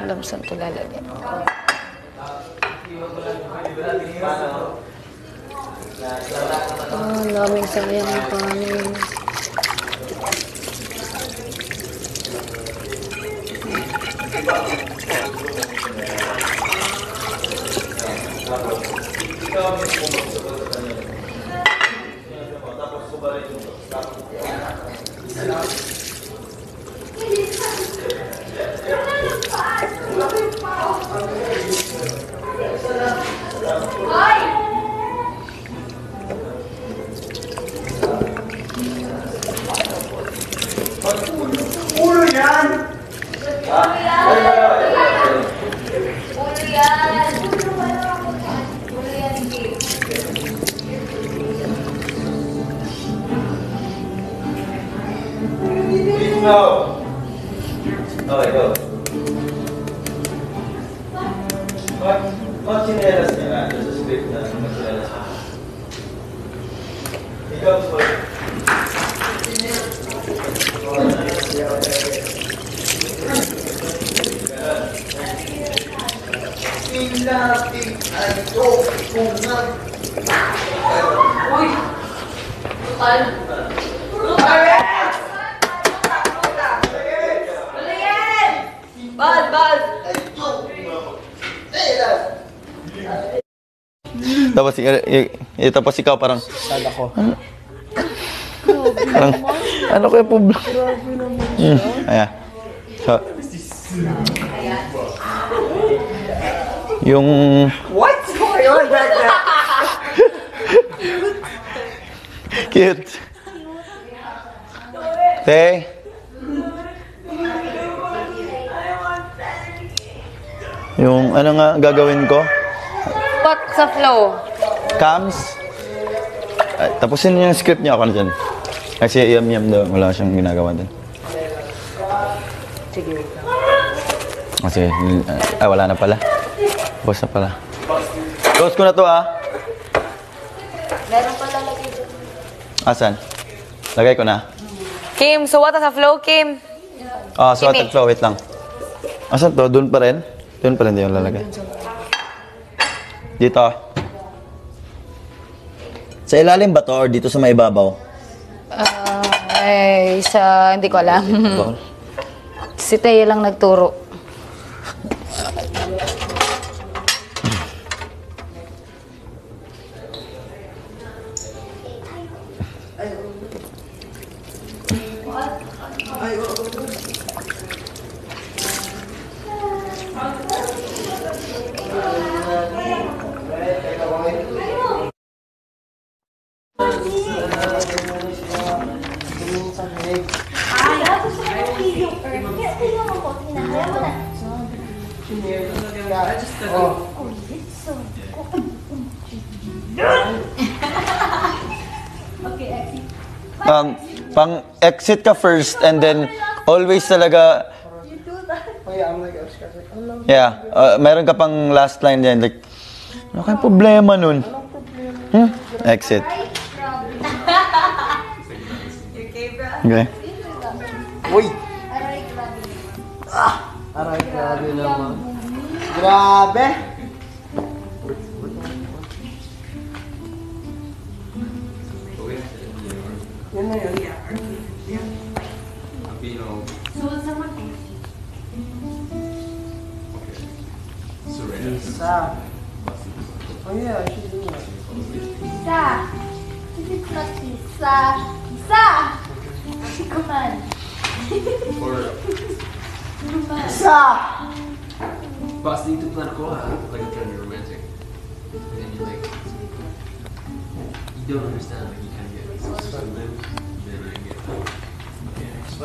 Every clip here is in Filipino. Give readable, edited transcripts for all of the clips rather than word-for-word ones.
Alam saan ito lalagyan. Laming sayang ang panin. Ulo yan! No. Okay, go. Mag-chinelas niya nga. There's a script na mag-chinelas niya. Ikaw, sorry. Pinapig ay ito kung nga. Uy! Tutal! Tutal! Tapos ikaw parang sada ko. Parang ano kaya problema? Grabe naman siya. Ayan. So, yung What's going on right now? cute. Te. Yung ano nga gagawin ko? Pot sa flow. Cams. Ay, tapusin niyo yung script niyo ako na dyan. Kasi yam-yam daw. Wala siyang ginagawa din. Sige. Kasi, wala na pala. Boss na pala. Close ko na to Meron pala lagay dyan. Asan? Lagay ko na. Kim, suwata sa flow, Kim. So at flow, wait lang. Asan to? Doon pa rin? Doon pa rin yung lalagay. Dito. Sa ilalim ba to or dito sa may ibabaw? Hindi ko alam. Si Teo lang nagturo. Pang-exit ka first and then always talaga... Yeah, meron ka pang last line dyan. Like, ano kayong problema nun? Exit. Okay. Uy! Aray, grabe naman. Grabe! Yan na yun. Isa. Oh yeah, I should do that. Isa. This is not Isa. Isa! Come on. Isa! Boss, need to plan ko like I'm trying to be romantic. And then you like, you don't understand, like you kind of get then I get okay, that's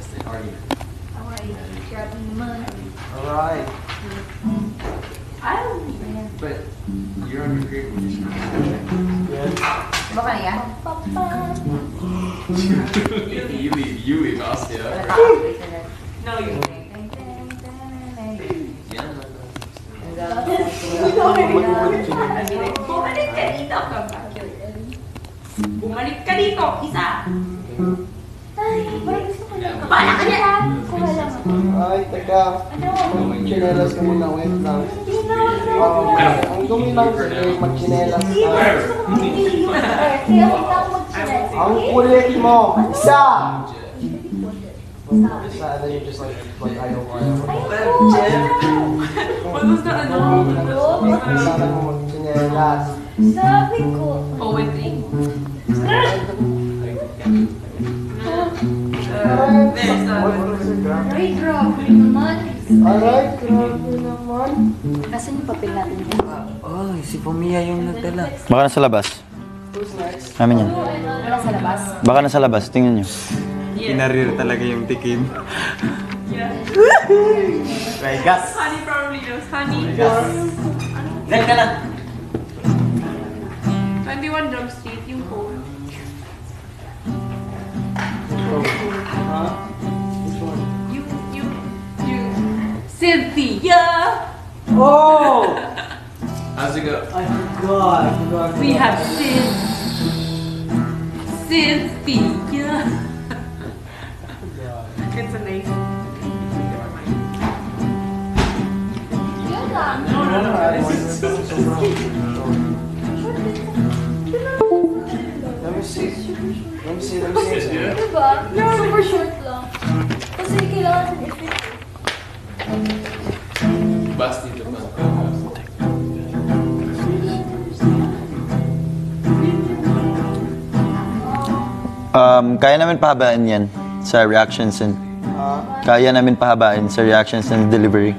the argument. Alright. But you're on your grade when you're Baka niya? you leave us, yeah. No, you. Yeah. Bumalik ka dito. Bumalik ka dito. Isa. Ay, parang gusto ko lang. Bala ka niya. Kuha lang ako. Ay, teka. Mag-chinelas ka muna, wait lang. Ang dumi lang sige, mag-chinelas ka. Kaya huwag lang mag-chinelas. Ang kulit mo! Isa! Isa, and then you just like ayaw ko. Gusto ano? Isa lang mo mag-chinelas. Sabi ko. Poetry. There's Ay, grabe naman. Aray, grabe naman. Nasaan yung papel natin? Ay, si Pamia yung nagdala. Baka nasa labas. Who's next? Amin yan. Wala sa labas. Baka nasa labas, tingnan nyo. Kinarir talaga yung tikim. Yeah. Vegas. Honey probably knows. Honey. Diyan ka lang. 21 Jump Street, yung phone. You. Cynthia! Oh! How's it go? I forgot. We have Cynthia. It's a nice. Yun lang. Let me see. Diba? Super short lang. Kasi kailangan i-fit. Basti ito pa. Kaya namin pahabaan yan sa reactions and kaya namin pahabaan sa reactions and delivery.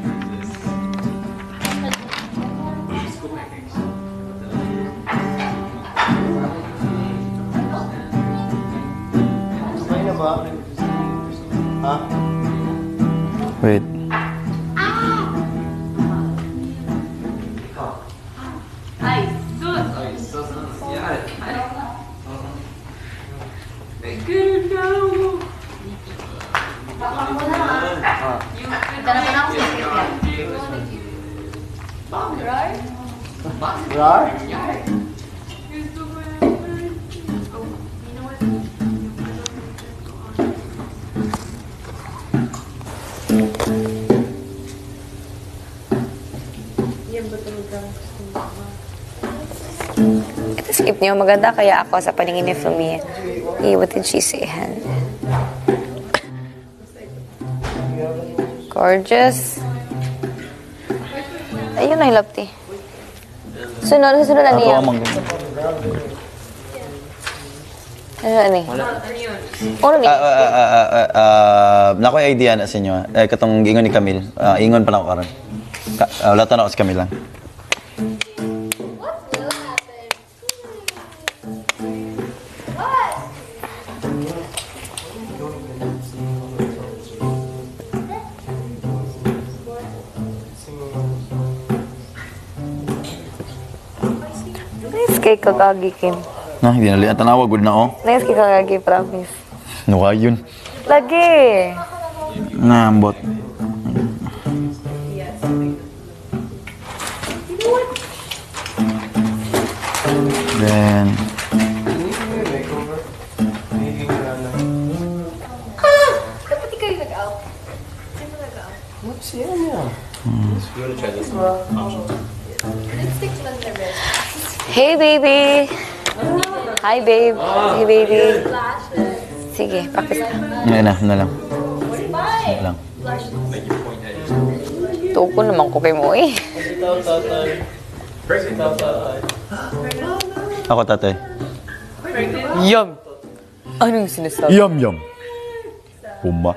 Okay na ba? Ha? Wait. Ay, sus! Yeah. Good now. Ito na pa na ako sa Right? Rar? Skip niyo, maganda kaya ako sa paningin ni Fumi. What did she say? Gorgeous. Ayun na, Lapti. Sunod na niya. Ako amang ganun. Ano ni? Ano ni? Nakoy idea na sa inyo. Katong ingon ni Camille. Ingon pa na ako karon. Wala to na ako si Camille lang. What will happen? What? Nice kay Kagagi, Kim. Na, hindi na liyan tanawa. Good na oh. Nice kay Kagagi, promise. Nuwa yun. Lagi. Nambot. Then, Dapat ikaw yung nag-out. Sino nag-out? Siya niya. Lipstick lang na red. Hey, baby. Hi, babe. Hey, baby. Flashes. Sige, pakis ka. ngayon na lang. Bye! lang. Tuko naman ko kay mo eh. Ako tatay. Yum. Anong sinasabi? Yum yum. Puma.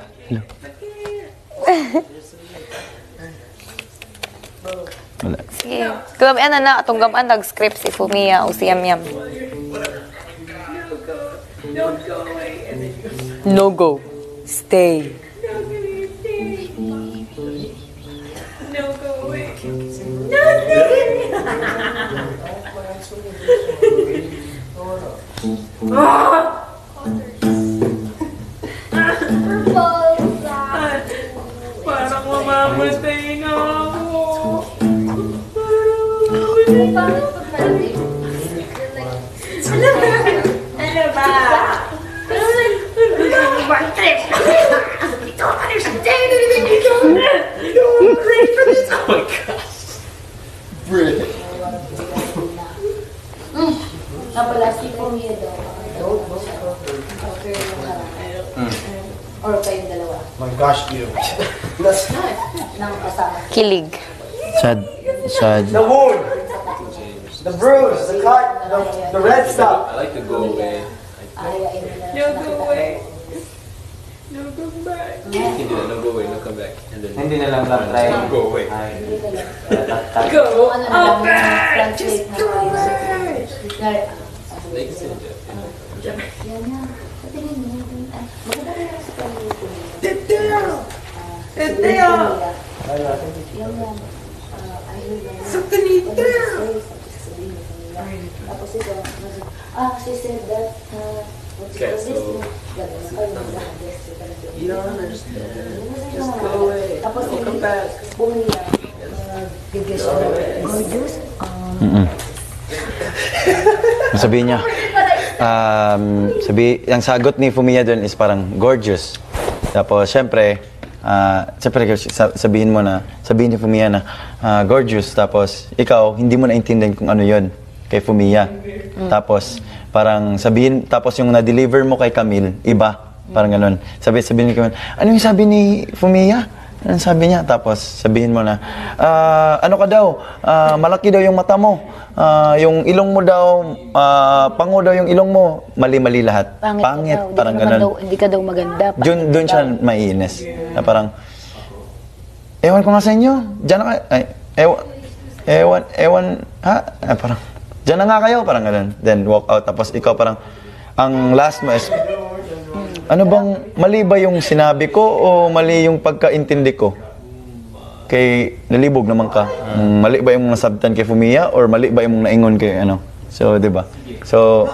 Wala. Sige. Gamaan na atong gamaan nag-script si Fumiya o si Yam Yam. No go. Stay. No, go away. Parang mamamatay na ako. Ano ba? Bad trip! Ito ka rin sa Napala si Pumia daw. Or kayong dalawa. My gosh, you. That's Nang kasama. Kilig. Sad. Sad. the wound, the bruise, the cut, the red stuff. I like to go away. No go away. No go back. You can do that. No go away. No come back. And then Hindi na lang try. no go away. Ay. Go Ano na lang, back. translate na tayo. Like you said, Jeff. Yan na. Patingin mo. Maganda rin sa kanila. Tapos ito, she said that, Okay, so you don't understand. Just go away. Tapos Welcome back. bumili bigay siya ng gorgeous. Sabihin niya, ang sagot ni Fumiya doon is parang gorgeous. Tapos, syempre sabihin ni Fumiya na gorgeous. Tapos, ikaw, hindi mo naintindihan kung ano yon kay Fumiya. Tapos, parang tapos yung na-deliver mo kay Camille, iba. Parang ganun. Sabihin ni Camille, ano yung sabi ni Fumiya? Anong sabi niya? Tapos sabihin mo na, ano ka daw? Malaki daw yung mata mo. Yung ilong mo daw, pango daw yung ilong mo. Mali-mali lahat. Pangit. Daw. Parang ganun. Hindi ka daw maganda. Doon siya maiinis. Na parang, ewan ko nga sa inyo. Diyan na kayo. Ewan, ha? Parang, diyan na nga kayo. Parang ganun. Then walk out. Tapos ikaw parang, ang last mo is, ano bang, mali ba yung sinabi ko o mali yung pagkaintindi ko? Kay, nalibog naman ka. Mali ba yung nasabtan kay Fumiya or mali ba yung naingon kay ano? So, di ba? So,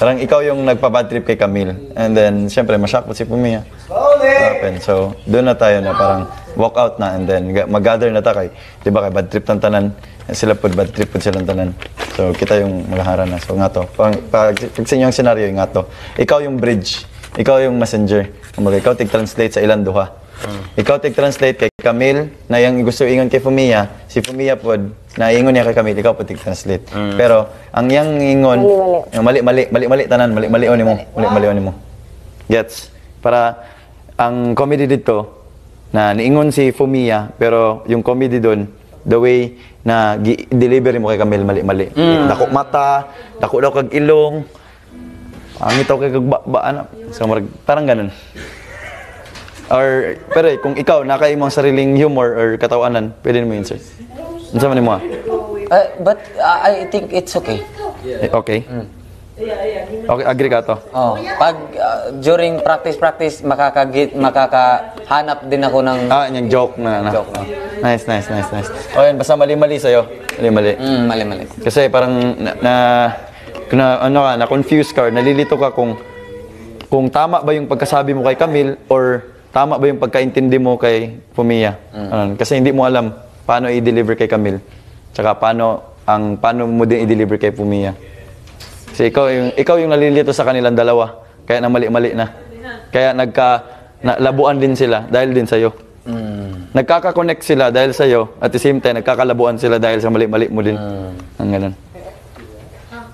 parang ikaw yung nagpa-bad trip kay Camille. And then, syempre, mashock po si Fumiya. Happen. So, doon na tayo na parang walk out na and then mag-gather na tayo kay, di ba, kay bad trip ng tanan. Sila po, bad trip po silang tanan. So, kita yung malahara na. So, nga to. Pag sa inyong scenario, nga to. Ikaw yung bridge. Ikaw yung messenger. Kumbaga, ikaw tig-translate sa ilang duha. Ikaw tig-translate kay Camille na yung gusto ingon kay Fumiya. Si Fumiya po, na ingon niya kay Camille, ikaw po tig-translate. Pero, ang yang ingon, mali-mali tanan, mali-mali mo. Gets? Para, ang comedy dito, na niingon si Fumiya, pero yung comedy doon, the way na delivery mo kay Camille, mali-mali. Dako mata, dako daw kag ilong, ang ito kay kagbaan. So, parang ganun. Or, pero kung ikaw, nakain mo ang sariling humor or katawanan, pwede mo insert. Ano sa mo? But I think it's okay. Okay? Okay, agree ka to? Oh, pag during practice makakahanap din ako ng Yung joke na. joke. Nice. O yan, basta mali-mali sa'yo. Mali-mali. Mali. Kasi parang na-confuse ka or nalilito ka kung tama ba yung pagkasabi mo kay Camille or tama ba yung pagkaintindi mo kay Fumiya. Kasi hindi mo alam paano i-deliver kay Camille. Tsaka paano mo din i-deliver kay Fumiya. Kasi ikaw yung nalilito sa kanilang dalawa. Kaya na mali-mali na. Kaya labuan din sila dahil din sa'yo. Nagkaka-connect sila dahil sa'yo. At the same time, nagkakalabuan sila dahil sa mali-mali mo din. Ang ganun.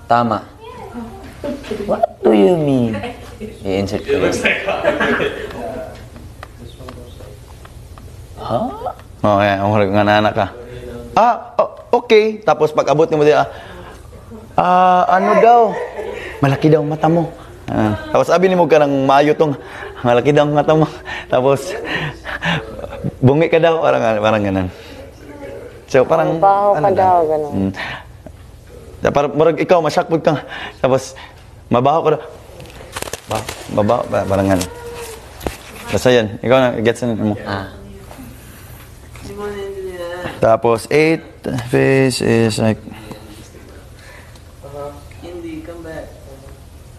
Tama. What do you mean? I-insert ko. Okay, nga na ka. Okay. Tapos pag abot mo din, ano daw? Malaki daw ang mata mo. Tapos sabi ni mo ka ng maayo tong, malaki daw ang mata mo. Tapos, bungi ka daw, parang ganun. So, parang, Baho ka daw, ganun. Parang ikaw, masyakpod ka. Tapos, mabaho ka daw. Mabaho, parang ganun. Basta yan, ikaw na, gets na mo. Tapos, 8 face is like, Hindi, come back.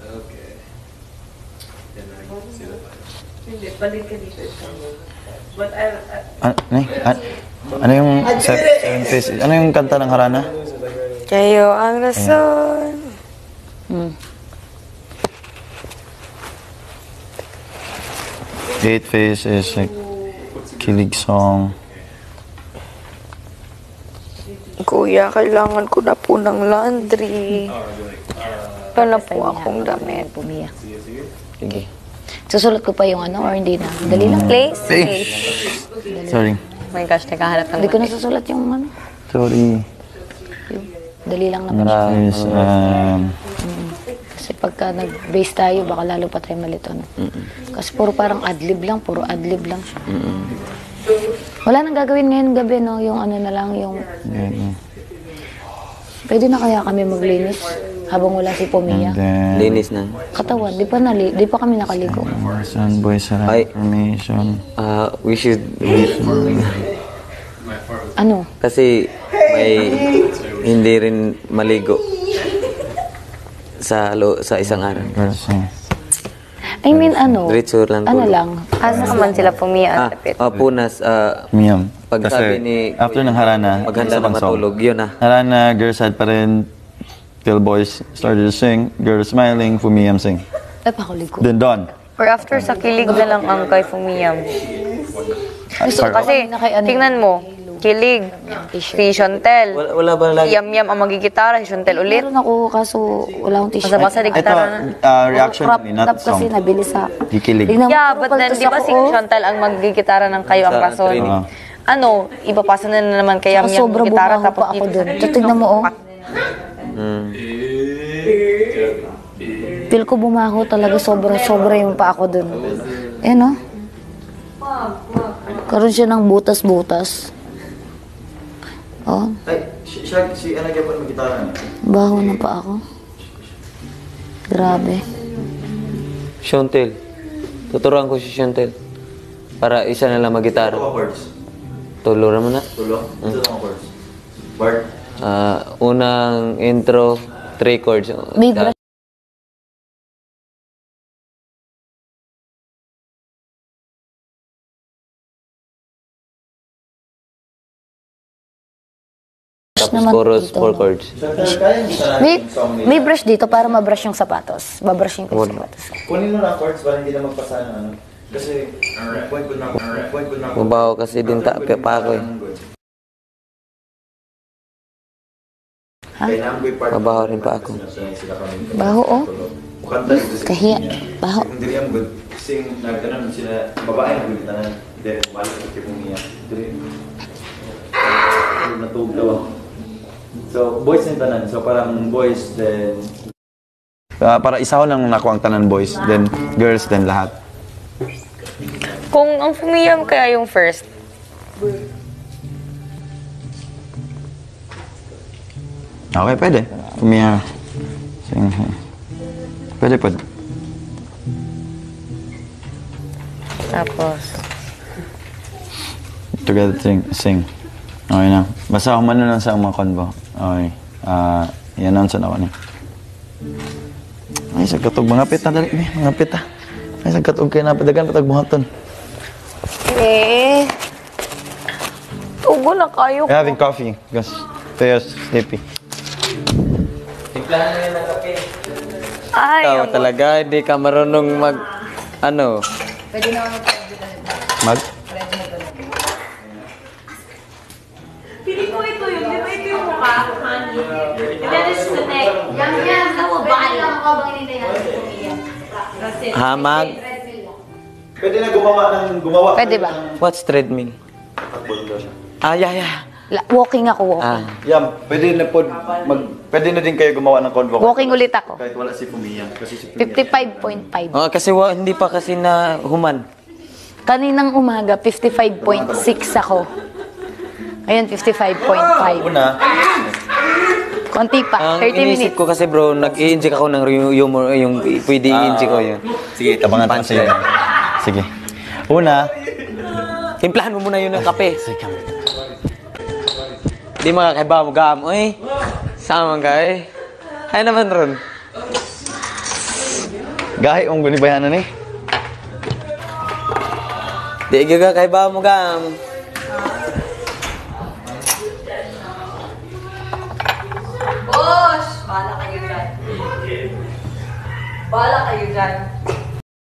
Okay. Then I see the final. Hindi, balik ka dito. But ano yung seven face? Ano yung kanta ng Harana? Kayo ang rason. Eight Face is like kilig song. Kuya, kailangan ko na po ng laundry. Wala po akong damit. Pumiyak. Sige. Susulat ko pa yung ano or hindi na? Dali lang. Place? Sorry. Oh my gosh, naghahanap ng Hindi ko na susulat yung ano. Sorry. Dali lang naman siya. There's, Kasi pagka nag-base tayo, baka lalo pa tayo malito. No? Kasi puro parang adlib lang, puro adlib lang siya. Wala nang gagawin ngayon gabi, no? Yung ano na lang, yung... Pwede na kaya kami maglinis habang wala si Pomia? then, Linis na. Katawan, di pa kami nakaligo. Son, boys, Ay. information. We should... Ano? Kasi may hindi rin maligo sa isang araw. Person. I mean, ano? Diretso lang Ano tulog. lang? Asa naman sila Pomia at Tapit? Punas. Miyam. Pag Kasi sabi ni after ng Harana, maghanda isa na pang song. matulog, yun na. Harana, girls had pa rin till boys started to sing. Girls smiling, Fumiyam sing. Ay, pakuligo. Then Dawn. Or after sa kilig na lang ang kay Fumiam. Gusto ko Kasi, na kay ano, tingnan mo, kilig, si Shontel. Wala ba lagi? Yam-yam ang magigitara, si Shontel ulit. Meron ako, kaso wala akong t-shirt. Basta-basta di Ito, gitara na. reaction Crop ni not top kasi song. nabili sa... Kikilig. Tingnan mo, Yeah, puro but then, paltos di ba ako, si oh. Shontel ang magigitara ng kayo ang Sa rason? training. Ano, ipapasa na naman kay Yam-yam Sobrang yung gitara, bumaho pa ako dun. Tignan mo, oh. Feel ko bumaho talaga, sobra yung pa ako dun. Eh, no? Karoon siya ng butas-butas. Oh, Ay, si Ana Gapon mag-gitara. baho na pa ako. Grabe. Shontel. Tuturuan ko si Shontel. Para isa na lang magitara. chords. Tuloran mo na. Tulo? Ito ang chords. Bart. Unang intro, 3 chords. May brush. Tapos naman chorus, dito, 4 no? chords. May brush dito para ma-brush yung sapatos. Babrushing ko yung sapatos. Kunin mo na chords para hindi na magpasa ng ano. Kasi, point ko na ako. Mabaho kasi din pa ako eh. Mabaho rin pa ako. Baho, oh. Kahiya. Baho. Hindi ang good. Sing, nagtanan sila, babae ang good tanan. Then, balik ko kay Pumiya. Natuglaw ako. So, boys yung tanan. So, parang boys, then... para isa ko nang nakuha ang tanan boys, then girls, then lahat. Kung ang Fumiam kaya yung first, Okay, pwede. Pumiya. Sing. Pwede. tapos, Together sing. Okay na. Basta humano lang sa mga konbo. Okay. I-announce na ako ni. Ay, sagkatog. Mga pita, dali. Mga pita. Ay, sagkatog kayo na. Padagan, patagbuhaton. tugo na kayo. I'm having coffee because Theo's sleepy. Timplahan na yan ng kape. Ay, Ikaw talaga, hindi ka marunong ano. Mag? Piling ko ito yun. Di ba ito yung mukha? And then it's the neck. Yan. Ako, bakit lang ako bang hinintay natin? Hamag. Pwede na gumawa. Pwede ba? What's treadmill? Yeah. Walking ako, walking. Yam, pwede na po, pwede na din kayo gumawa ng convo. Walking ulit ako. Kahit wala si Pumiya. Kasi si Pumiya. 55.5. Kasi hindi pa kasi na human. Kaninang umaga, 55.6 ako. Ayun, 55.5. Una, Konti pa, Ang 30 iniisip minutes. ko kasi bro, nag-i-inject ako ng humor, yung pwede i-inject ko yun. sige, tabangan tayo sa'yo. Sige. Una, Timplahan mo muna yun ng kape. Di makakaiba mo gam. Uy, sama ka eh. Ay naman ron. gahi ang gunibayanan eh. Di kakaiba mo gam. Bahala kayo dyan.